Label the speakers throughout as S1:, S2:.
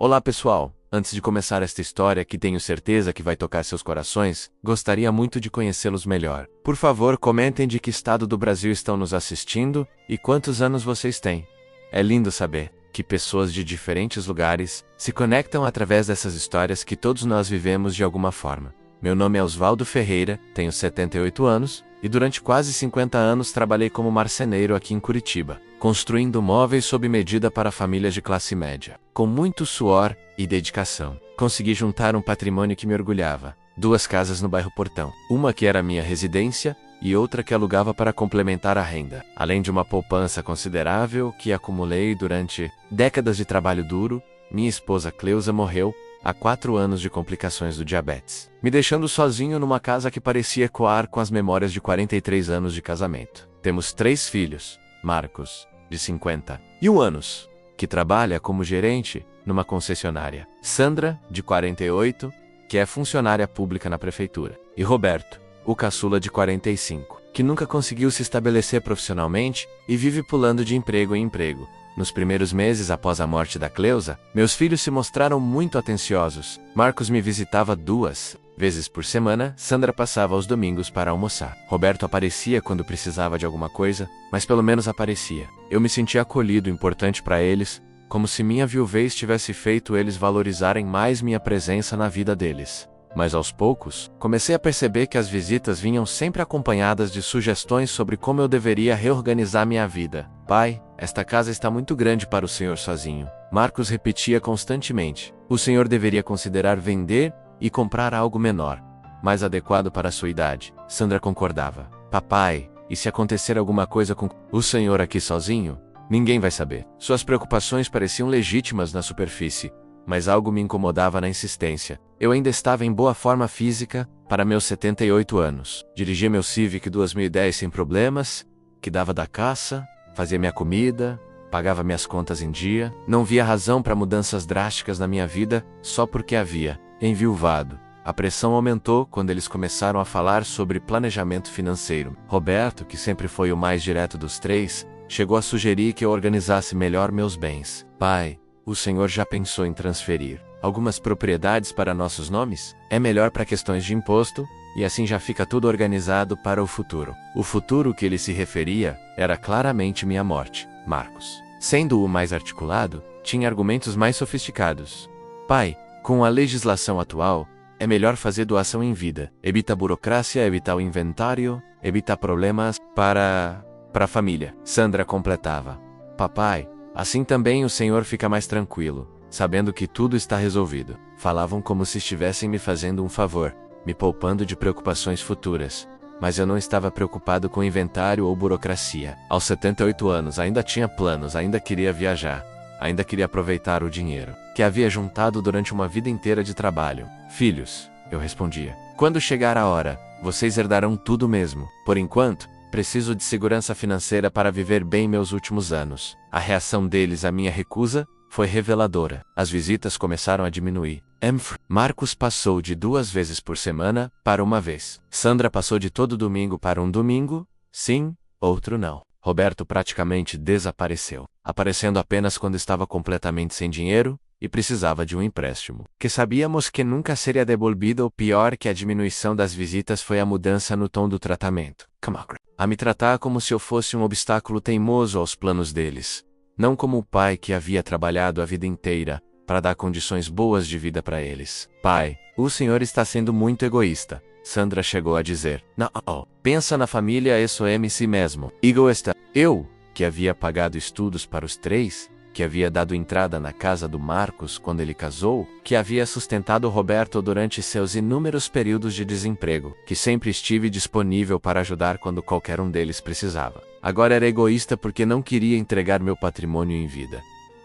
S1: Olá pessoal, antes de começar esta história que tenho certeza que vai tocar seus corações, gostaria muito de conhecê-los melhor. Por favor, comentem de que estado do Brasil estão nos assistindo e quantos anos vocês têm. É lindo saber que pessoas de diferentes lugares se conectam através dessas histórias que todos nós vivemos de alguma forma. Meu nome é Osvaldo Ferreira, tenho 78 anos e durante quase 50 anos trabalhei como marceneiro aqui em Curitiba, construindo móveis sob medida para famílias de classe média. Com muito suor e dedicação, consegui juntar um patrimônio que me orgulhava. 2 casas no bairro Portão, uma que era minha residência e outra que alugava para complementar a renda, além de uma poupança considerável que acumulei durante décadas de trabalho duro. Minha esposa Cleusa morreu há 4 anos de complicações do diabetes, me deixando sozinho numa casa que parecia ecoar com as memórias de 43 anos de casamento. Temos 3 filhos, Marcos, de 51 anos, que trabalha como gerente numa concessionária, Sandra, de 48, que é funcionária pública na prefeitura, e Roberto, o caçula de 45, que nunca conseguiu se estabelecer profissionalmente e vive pulando de emprego em emprego. Nos primeiros meses após a morte da Cleusa, meus filhos se mostraram muito atenciosos. Marcos me visitava 2 vezes por semana, Sandra passava aos domingos para almoçar. Roberto aparecia quando precisava de alguma coisa, mas pelo menos aparecia. Eu me sentia acolhido e importante para eles, como se minha viuvez tivesse feito eles valorizarem mais minha presença na vida deles. Mas aos poucos, comecei a perceber que as visitas vinham sempre acompanhadas de sugestões sobre como eu deveria reorganizar minha vida. Pai, esta casa está muito grande para o senhor sozinho. Marcos repetia constantemente. O senhor deveria considerar vender e comprar algo menor, mais adequado para a sua idade. Sandra concordava. Papai, e se acontecer alguma coisa com o senhor aqui sozinho? Ninguém vai saber. Suas preocupações pareciam legítimas na superfície, mas algo me incomodava na insistência. Eu ainda estava em boa forma física para meus 78 anos. Dirigia meu Civic 2010 sem problemas, que dava da caça, fazia minha comida, pagava minhas contas em dia. Não via razão para mudanças drásticas na minha vida só porque havia enviuvado. A pressão aumentou quando eles começaram a falar sobre planejamento financeiro. Roberto, que sempre foi o mais direto dos 3, chegou a sugerir que eu organizasse melhor meus bens. Pai, o senhor já pensou em transferir algumas propriedades para nossos nomes? É melhor para questões de imposto, e assim já fica tudo organizado para o futuro. O futuro que ele se referia era claramente minha morte. Marcos, sendo o mais articulado, tinha argumentos mais sofisticados. Pai, com a legislação atual, é melhor fazer doação em vida. Evita burocracia, evita o inventário, evita problemas para a família. Sandra completava. Papai, assim também o senhor fica mais tranquilo, sabendo que tudo está resolvido. Falavam como se estivessem me fazendo um favor, me poupando de preocupações futuras. Mas eu não estava preocupado com inventário ou burocracia. Aos 78 anos ainda tinha planos, ainda queria viajar, ainda queria aproveitar o dinheiro que havia juntado durante uma vida inteira de trabalho. Filhos, eu respondia, quando chegar a hora, vocês herdarão tudo mesmo. Por enquanto, preciso de segurança financeira para viver bem meus últimos anos. A reação deles à minha recusa foi reveladora. As visitas começaram a diminuir. Marcos passou de 2 vezes por semana para 1 vez. Sandra passou de todo domingo para um domingo, sim, outro não. Roberto praticamente desapareceu, aparecendo apenas quando estava completamente sem dinheiro e precisava de um empréstimo, que sabíamos que nunca seria devolvido. O pior que a diminuição das visitas foi a mudança no tom do tratamento. A me tratar como se eu fosse um obstáculo teimoso aos planos deles, não como o pai que havia trabalhado a vida inteira para dar condições boas de vida para eles. Pai, o senhor está sendo muito egoísta, Sandra chegou a dizer. Não, pensa na família, isso é si mesmo. Egoísta. Eu, que havia pagado estudos para os 3, que havia dado entrada na casa do Marcos quando ele casou, que havia sustentado Roberto durante seus inúmeros períodos de desemprego, que sempre estive disponível para ajudar quando qualquer um deles precisava. Agora era egoísta porque não queria entregar meu patrimônio em vida.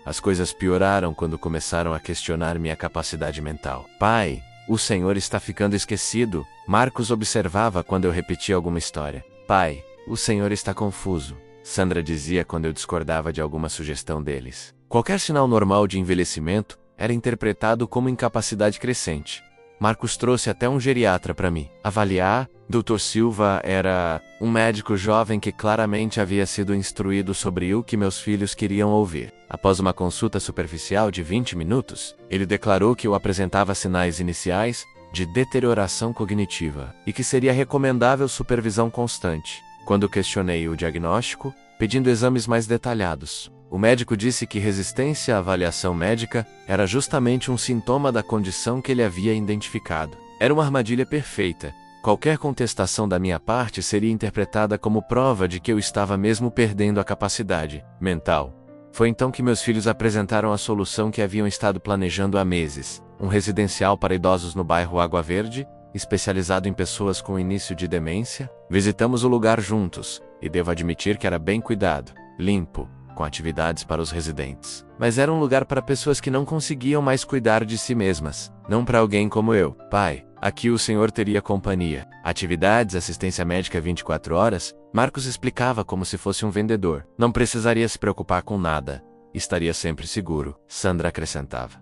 S1: As coisas pioraram quando começaram a questionar minha capacidade mental. Pai, o senhor está ficando esquecido, Marcos observava quando eu repetia alguma história. Pai, o senhor está confuso, Sandra dizia quando eu discordava de alguma sugestão deles. Qualquer sinal normal de envelhecimento era interpretado como incapacidade crescente. Marcos trouxe até um geriatra para me avaliar. Dr. Silva era um médico jovem que claramente havia sido instruído sobre o que meus filhos queriam ouvir. Após uma consulta superficial de 20 minutos, ele declarou que eu apresentava sinais iniciais de deterioração cognitiva e que seria recomendável supervisão constante. Quando questionei o diagnóstico, pedindo exames mais detalhados, o médico disse que resistência à avaliação médica era justamente um sintoma da condição que ele havia identificado. Era uma armadilha perfeita. Qualquer contestação da minha parte seria interpretada como prova de que eu estava mesmo perdendo a capacidade mental. Foi então que meus filhos apresentaram a solução que haviam estado planejando há meses: um residencial para idosos no bairro Água Verde, especializado em pessoas com início de demência. Visitamos o lugar juntos, e devo admitir que era bem cuidado, limpo, com atividades para os residentes. Mas era um lugar para pessoas que não conseguiam mais cuidar de si mesmas, não para alguém como eu. Pai, aqui o senhor teria companhia. Atividades, assistência médica 24 horas, Marcos explicava como se fosse um vendedor. Não precisaria se preocupar com nada. Estaria sempre seguro, Sandra acrescentava.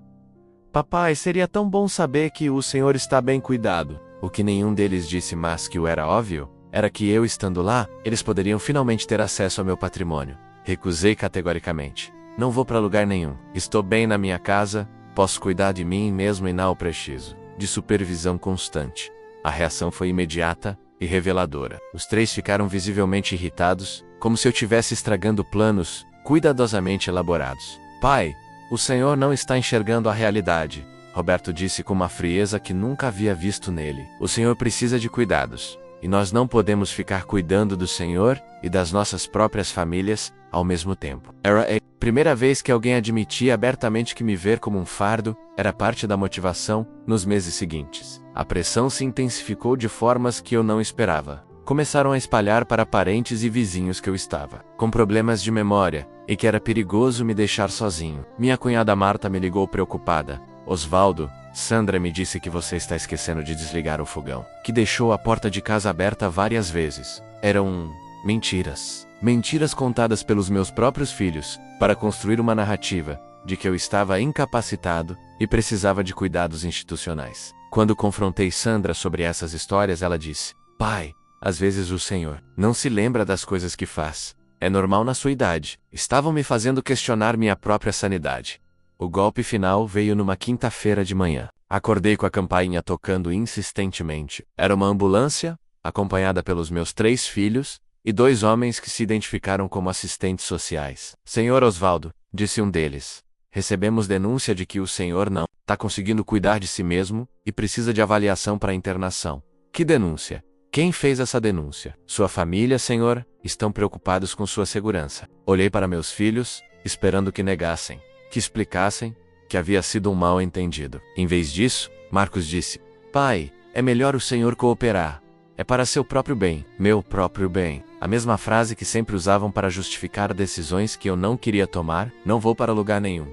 S1: Papai, seria tão bom saber que o senhor está bem cuidado. O que nenhum deles disse, mas que o era óbvio, era que eu estando lá, eles poderiam finalmente ter acesso ao meu patrimônio. Recusei categoricamente. Não vou para lugar nenhum. Estou bem na minha casa, posso cuidar de mim mesmo e não preciso de supervisão constante. A reação foi imediata e reveladora. Os três ficaram visivelmente irritados, como se eu estivesse estragando planos cuidadosamente elaborados. Pai, o senhor não está enxergando a realidade, Roberto disse com uma frieza que nunca havia visto nele. O senhor precisa de cuidados, e nós não podemos ficar cuidando do senhor e das nossas próprias famílias ao mesmo tempo. Era a primeira vez que alguém admitia abertamente que me ver como um fardo era parte da motivação. Nos meses seguintes, a pressão se intensificou de formas que eu não esperava. Começaram a espalhar para parentes e vizinhos que eu estava com problemas de memória e que era perigoso me deixar sozinho. Minha cunhada Marta me ligou preocupada. Osvaldo, Sandra me disse que você está esquecendo de desligar o fogão, que deixou a porta de casa aberta várias vezes. Eram mentiras. Mentiras contadas pelos meus próprios filhos, para construir uma narrativa de que eu estava incapacitado e precisava de cuidados institucionais. Quando confrontei Sandra sobre essas histórias, ela disse: Pai, às vezes o senhor não se lembra das coisas que faz. É normal na sua idade. Estavam me fazendo questionar minha própria sanidade. O golpe final veio numa quinta-feira de manhã. Acordei com a campainha tocando insistentemente. Era uma ambulância, acompanhada pelos meus 3 filhos, e 2 homens que se identificaram como assistentes sociais. Senhor Osvaldo, disse um deles, recebemos denúncia de que o senhor não está conseguindo cuidar de si mesmo e precisa de avaliação para internação. Que denúncia? Quem fez essa denúncia? Sua família, senhor? Estão preocupados com sua segurança. Olhei para meus filhos, esperando que negassem, que explicassem que havia sido um mal-entendido. Em vez disso, Marcos disse: Pai, é melhor o senhor cooperar. É para seu próprio bem, meu próprio bem. A mesma frase que sempre usavam para justificar decisões que eu não queria tomar. Não vou para lugar nenhum,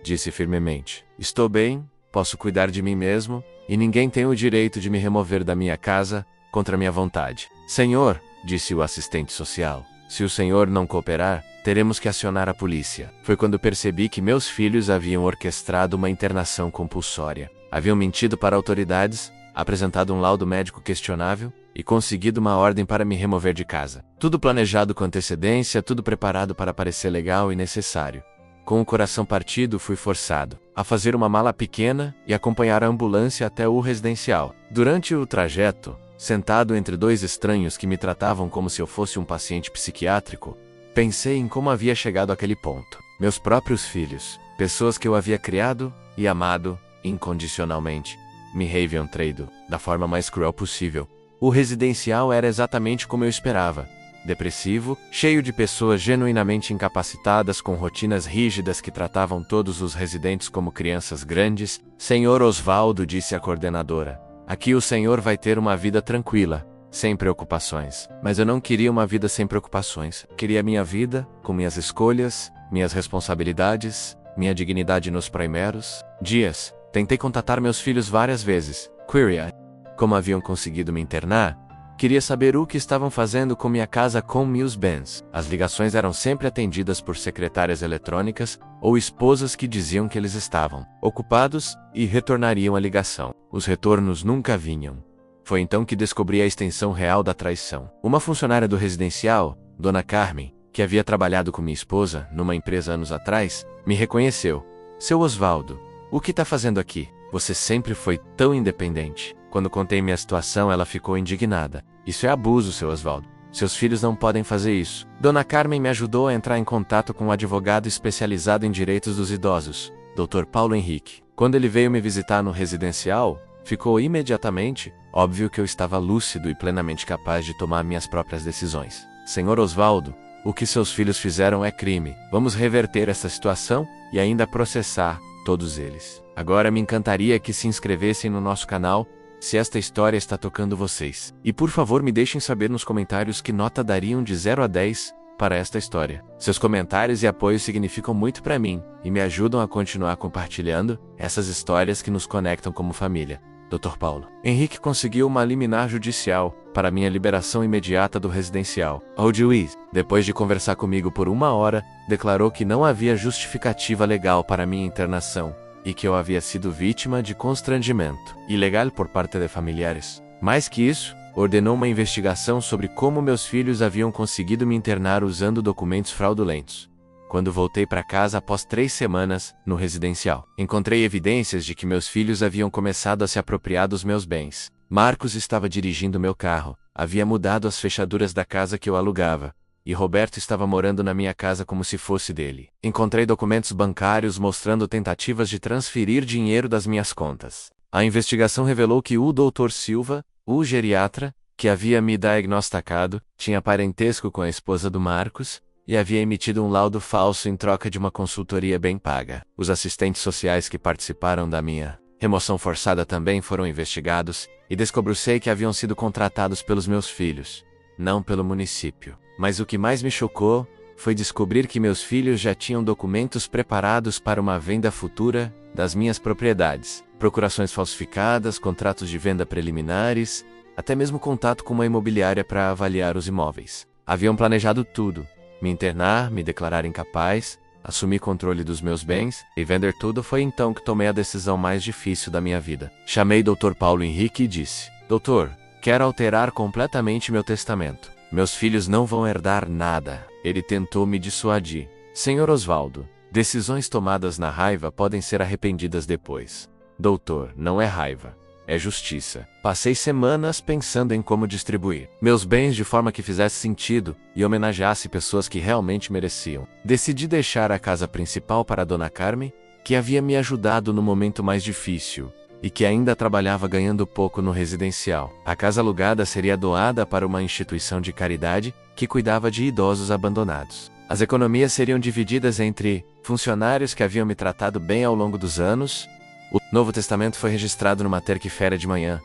S1: disse firmemente. Estou bem, posso cuidar de mim mesmo, e ninguém tem o direito de me remover da minha casa contra minha vontade. Senhor, disse o assistente social, se o senhor não cooperar, teremos que acionar a polícia. Foi quando percebi que meus filhos haviam orquestrado uma internação compulsória. Haviam mentido para autoridades, apresentado um laudo médico questionável e conseguido uma ordem para me remover de casa. Tudo planejado com antecedência, tudo preparado para parecer legal e necessário. Com o coração partido, fui forçado a fazer uma mala pequena e acompanhar a ambulância até o residencial. Durante o trajeto, sentado entre 2 estranhos que me tratavam como se eu fosse um paciente psiquiátrico, pensei em como havia chegado àquele ponto. Meus próprios filhos, pessoas que eu havia criado e amado incondicionalmente, me haviam traído da forma mais cruel possível. O residencial era exatamente como eu esperava. Depressivo, cheio de pessoas genuinamente incapacitadas com rotinas rígidas que tratavam todos os residentes como crianças grandes. Senhor Osvaldo, disse a coordenadora, aqui o senhor vai ter uma vida tranquila, sem preocupações. Mas eu não queria uma vida sem preocupações. Queria minha vida, com minhas escolhas, minhas responsabilidades, minha dignidade nos primeiros dias. Tentei contatar meus filhos várias vezes. Queria como haviam conseguido me internar. Queria saber o que estavam fazendo com minha casa com meus bens. As ligações eram sempre atendidas por secretárias eletrônicas ou esposas que diziam que eles estavam ocupados e retornariam a ligação. os retornos nunca vinham. Foi então que descobri a extensão real da traição. Uma funcionária do residencial, Dona Carmen, que havia trabalhado com minha esposa numa empresa anos atrás, me reconheceu. Seu Osvaldo, o que está fazendo aqui? Você sempre foi tão independente. Quando contei minha situação, ela ficou indignada. Isso é abuso, seu Osvaldo. Seus filhos não podem fazer isso. Dona Carmen me ajudou a entrar em contato com um advogado especializado em direitos dos idosos, Dr. Paulo Henrique. Quando ele veio me visitar no residencial, ficou imediatamente óbvio que eu estava lúcido e plenamente capaz de tomar minhas próprias decisões. Senhor Osvaldo, o que seus filhos fizeram é crime. Vamos reverter essa situação e ainda processar todos eles. Agora me encantaria que se inscrevessem no nosso canal, se esta história está tocando vocês. E por favor me deixem saber nos comentários que nota dariam de 0 a 10 para esta história. Seus comentários e apoio significam muito para mim e me ajudam a continuar compartilhando essas histórias que nos conectam como família. Dr. Paulo Henrique conseguiu uma liminar judicial para minha liberação imediata do residencial. O juiz, depois de conversar comigo por 1 hora, declarou que não havia justificativa legal para minha internação e que eu havia sido vítima de constrangimento ilegal por parte de familiares. Mais que isso, ordenou uma investigação sobre como meus filhos haviam conseguido me internar usando documentos fraudulentos. Quando voltei para casa após 3 semanas, no residencial, encontrei evidências de que meus filhos haviam começado a se apropriar dos meus bens. Marcos estava dirigindo meu carro, havia mudado as fechaduras da casa que eu alugava, e Roberto estava morando na minha casa como se fosse dele. Encontrei documentos bancários mostrando tentativas de transferir dinheiro das minhas contas. A investigação revelou que o Dr. Silva, o geriatra, que havia me diagnosticado, tinha parentesco com a esposa do Marcos, e havia emitido um laudo falso em troca de uma consultoria bem paga. Os assistentes sociais que participaram da minha remoção forçada também foram investigados, e descobriu-se que haviam sido contratados pelos meus filhos, não pelo município. Mas o que mais me chocou foi descobrir que meus filhos já tinham documentos preparados para uma venda futura das minhas propriedades, procurações falsificadas, contratos de venda preliminares, até mesmo contato com uma imobiliária para avaliar os imóveis. Haviam planejado tudo: me internar, me declarar incapaz, assumir controle dos meus bens e vender tudo. Foi então que tomei a decisão mais difícil da minha vida. Chamei Dr. Paulo Henrique e disse: Doutor, quero alterar completamente meu testamento. Meus filhos não vão herdar nada. Ele tentou me dissuadir. Senhor Osvaldo, decisões tomadas na raiva podem ser arrependidas depois. Doutor, não é raiva. É justiça. Passei semanas pensando em como distribuir meus bens de forma que fizesse sentido e homenageasse pessoas que realmente mereciam. Decidi deixar a casa principal para Dona Carmen, que havia me ajudado no momento mais difícil e que ainda trabalhava ganhando pouco no residencial. A casa alugada seria doada para uma instituição de caridade que cuidava de idosos abandonados. As economias seriam divididas entre funcionários que haviam me tratado bem ao longo dos anos. O Novo Testamento foi registrado numa terça-feira de manhã.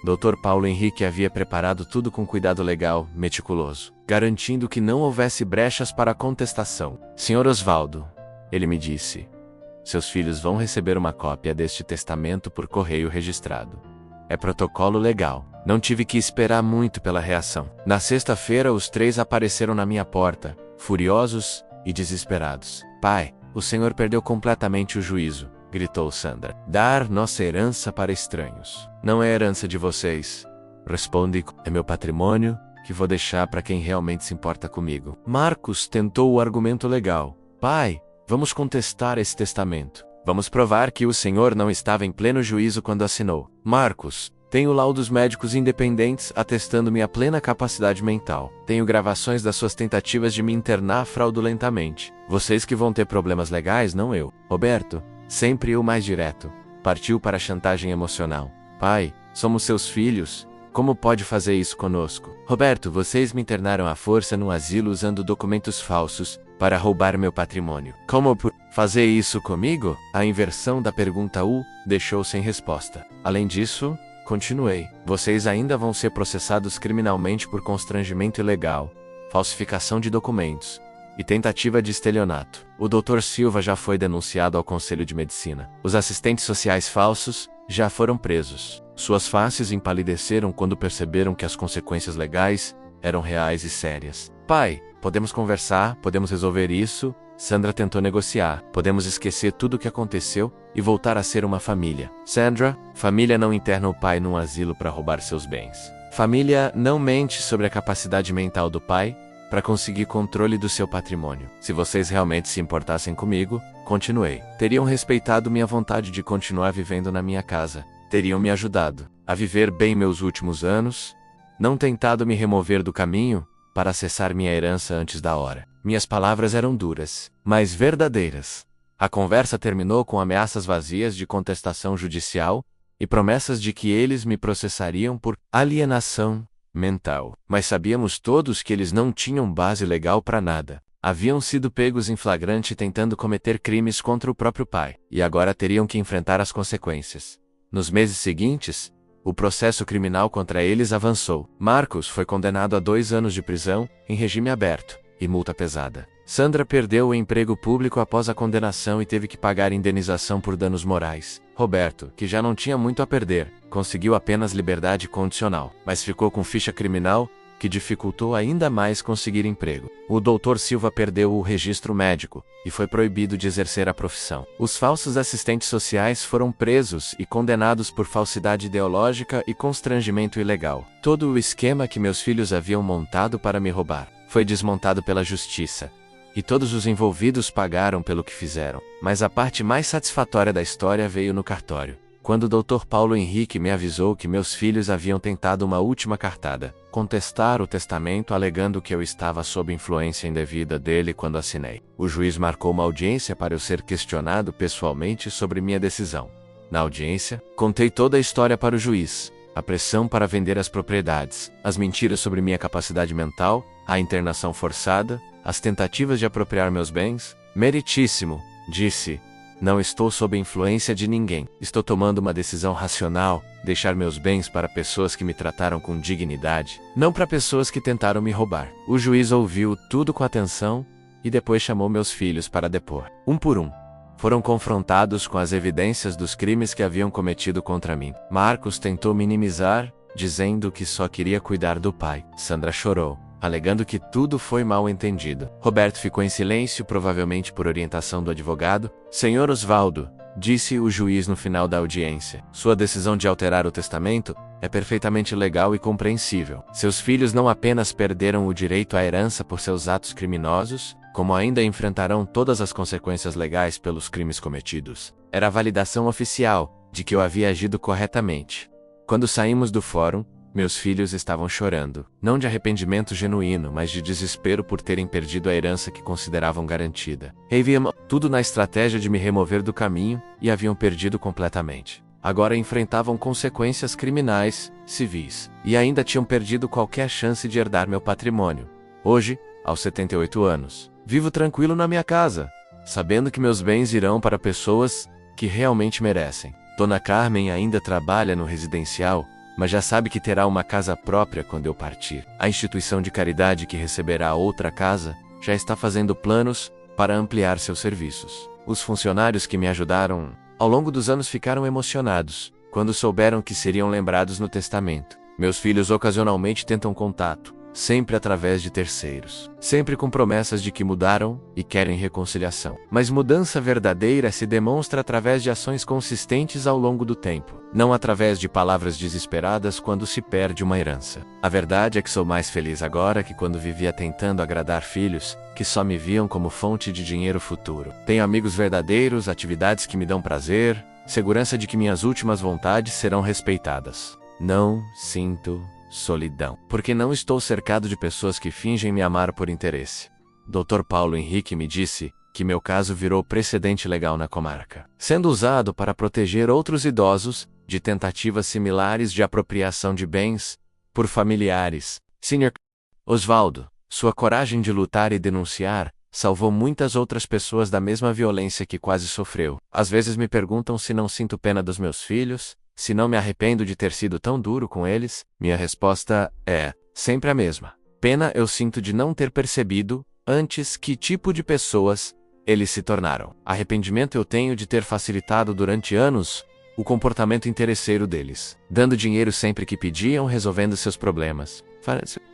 S1: Dr. Paulo Henrique havia preparado tudo com cuidado legal, meticuloso, garantindo que não houvesse brechas para contestação. Senhor Osvaldo, ele me disse, seus filhos vão receber uma cópia deste testamento por correio registrado. É protocolo legal. Não tive que esperar muito pela reação. Na sexta-feira, os 3 apareceram na minha porta, furiosos e desesperados. Pai, o senhor perdeu completamente o juízo, gritou Sandra. Dar nossa herança para estranhos. Não é herança de vocês. Responde, é meu patrimônio, que vou deixar para quem realmente se importa comigo. Marcos tentou o argumento legal. Pai, vamos contestar esse testamento. Vamos provar que o senhor não estava em pleno juízo quando assinou. Marcos, tenho laudos médicos independentes atestando minha plena capacidade mental. Tenho gravações das suas tentativas de me internar fraudulentamente. Vocês que vão ter problemas legais, não eu. Roberto, sempre o mais direto, partiu para a chantagem emocional. Pai, somos seus filhos. Como pode fazer isso conosco? Roberto, vocês me internaram à força num asilo usando documentos falsos para roubar meu patrimônio. Como por fazer isso comigo? A inversão da pergunta U deixou sem resposta. Além disso, continuei. Vocês ainda vão ser processados criminalmente por constrangimento ilegal, falsificação de documentos e tentativa de estelionato. O Dr. Silva já foi denunciado ao Conselho de Medicina. Os assistentes sociais falsos já foram presos. Suas faces empalideceram quando perceberam que as consequências legais eram reais e sérias. Pai, podemos conversar, podemos resolver isso, Sandra tentou negociar. Podemos esquecer tudo o que aconteceu e voltar a ser uma família. Sandra, família não interna o pai num asilo para roubar seus bens. Família não mente sobre a capacidade mental do pai para conseguir controle do seu patrimônio. Se vocês realmente se importassem comigo, continuei. Teriam respeitado minha vontade de continuar vivendo na minha casa. Teriam me ajudado a viver bem meus últimos anos, não tentado me remover do caminho para acessar minha herança antes da hora. Minhas palavras eram duras, mas verdadeiras. A conversa terminou com ameaças vazias de contestação judicial e promessas de que eles me processariam por alienação mental. Mas sabíamos todos que eles não tinham base legal para nada. Haviam sido pegos em flagrante tentando cometer crimes contra o próprio pai, e agora teriam que enfrentar as consequências. Nos meses seguintes, o processo criminal contra eles avançou. Marcos foi condenado a 2 anos de prisão, em regime aberto, e multa pesada. Sandra perdeu o emprego público após a condenação e teve que pagar indenização por danos morais. Roberto, que já não tinha muito a perder, conseguiu apenas liberdade condicional, mas ficou com ficha criminal, que dificultou ainda mais conseguir emprego. O Dr. Silva perdeu o registro médico e foi proibido de exercer a profissão. Os falsos assistentes sociais foram presos e condenados por falsidade ideológica e constrangimento ilegal. Todo o esquema que meus filhos haviam montado para me roubar foi desmontado pela justiça. E todos os envolvidos pagaram pelo que fizeram. Mas a parte mais satisfatória da história veio no cartório, quando o Dr. Paulo Henrique me avisou que meus filhos haviam tentado uma última cartada, contestar o testamento alegando que eu estava sob influência indevida dele quando assinei. O juiz marcou uma audiência para eu ser questionado pessoalmente sobre minha decisão. Na audiência, contei toda a história para o juiz, a pressão para vender as propriedades, as mentiras sobre minha capacidade mental, a internação forçada, as tentativas de apropriar meus bens. Meritíssimo, disse. Não estou sob a influência de ninguém. Estou tomando uma decisão racional, deixar meus bens para pessoas que me trataram com dignidade, não para pessoas que tentaram me roubar. O juiz ouviu tudo com atenção e depois chamou meus filhos para depor. Um por um, foram confrontados com as evidências dos crimes que haviam cometido contra mim. Marcos tentou minimizar, dizendo que só queria cuidar do pai. Sandra chorou, alegando que tudo foi mal entendido. Roberto ficou em silêncio, provavelmente por orientação do advogado. Senhor Osvaldo, disse o juiz no final da audiência, sua decisão de alterar o testamento é perfeitamente legal e compreensível. Seus filhos não apenas perderam o direito à herança por seus atos criminosos, como ainda enfrentarão todas as consequências legais pelos crimes cometidos. Era a validação oficial de que eu havia agido corretamente. Quando saímos do fórum, meus filhos estavam chorando, não de arrependimento genuíno, mas de desespero por terem perdido a herança que consideravam garantida. Haviam tudo na estratégia de me remover do caminho e haviam perdido completamente. Agora enfrentavam consequências criminais, civis, e ainda tinham perdido qualquer chance de herdar meu patrimônio. Hoje, aos 78 anos, vivo tranquilo na minha casa, sabendo que meus bens irão para pessoas que realmente merecem. Dona Carmen ainda trabalha no residencial, mas já sabe que terá uma casa própria quando eu partir. A instituição de caridade que receberá outra casa já está fazendo planos para ampliar seus serviços. Os funcionários que me ajudaram ao longo dos anos ficaram emocionados quando souberam que seriam lembrados no testamento. Meus filhos ocasionalmente tentam contato, sempre através de terceiros, sempre com promessas de que mudaram e querem reconciliação. Mas mudança verdadeira se demonstra através de ações consistentes ao longo do tempo, não através de palavras desesperadas quando se perde uma herança. A verdade é que sou mais feliz agora que quando vivia tentando agradar filhos que só me viam como fonte de dinheiro futuro. Tenho amigos verdadeiros, atividades que me dão prazer, segurança de que minhas últimas vontades serão respeitadas. Não sinto solidão, porque não estou cercado de pessoas que fingem me amar por interesse. Dr. Paulo Henrique me disse que meu caso virou precedente legal na comarca, sendo usado para proteger outros idosos de tentativas similares de apropriação de bens por familiares. Sr. Osvaldo, sua coragem de lutar e denunciar salvou muitas outras pessoas da mesma violência que quase sofreu. Às vezes me perguntam se não sinto pena dos meus filhos, se não me arrependo de ter sido tão duro com eles. Minha resposta é sempre a mesma. Pena eu sinto de não ter percebido antes que tipo de pessoas eles se tornaram. Arrependimento eu tenho de ter facilitado durante anos o comportamento interesseiro deles, dando dinheiro sempre que pediam, resolvendo seus problemas,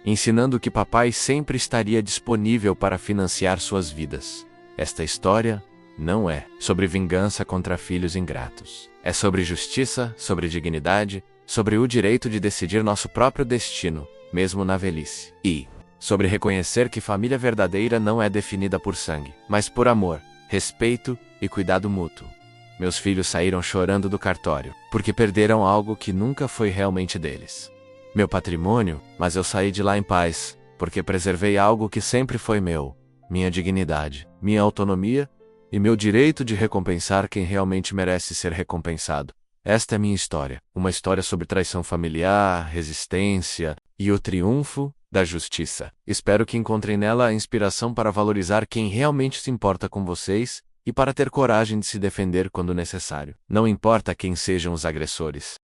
S1: ensinando que papai sempre estaria disponível para financiar suas vidas. Esta história não é sobre vingança contra filhos ingratos. É sobre justiça, sobre dignidade, sobre o direito de decidir nosso próprio destino, mesmo na velhice. E sobre reconhecer que família verdadeira não é definida por sangue, mas por amor, respeito e cuidado mútuo. Meus filhos saíram chorando do cartório, porque perderam algo que nunca foi realmente deles. Meu patrimônio, mas eu saí de lá em paz, porque preservei algo que sempre foi meu: minha dignidade, minha autonomia e meu direito de recompensar quem realmente merece ser recompensado. Esta é minha história, uma história sobre traição familiar, resistência e o triunfo da justiça. Espero que encontrem nela a inspiração para valorizar quem realmente se importa com vocês e para ter coragem de se defender quando necessário. Não importa quem sejam os agressores.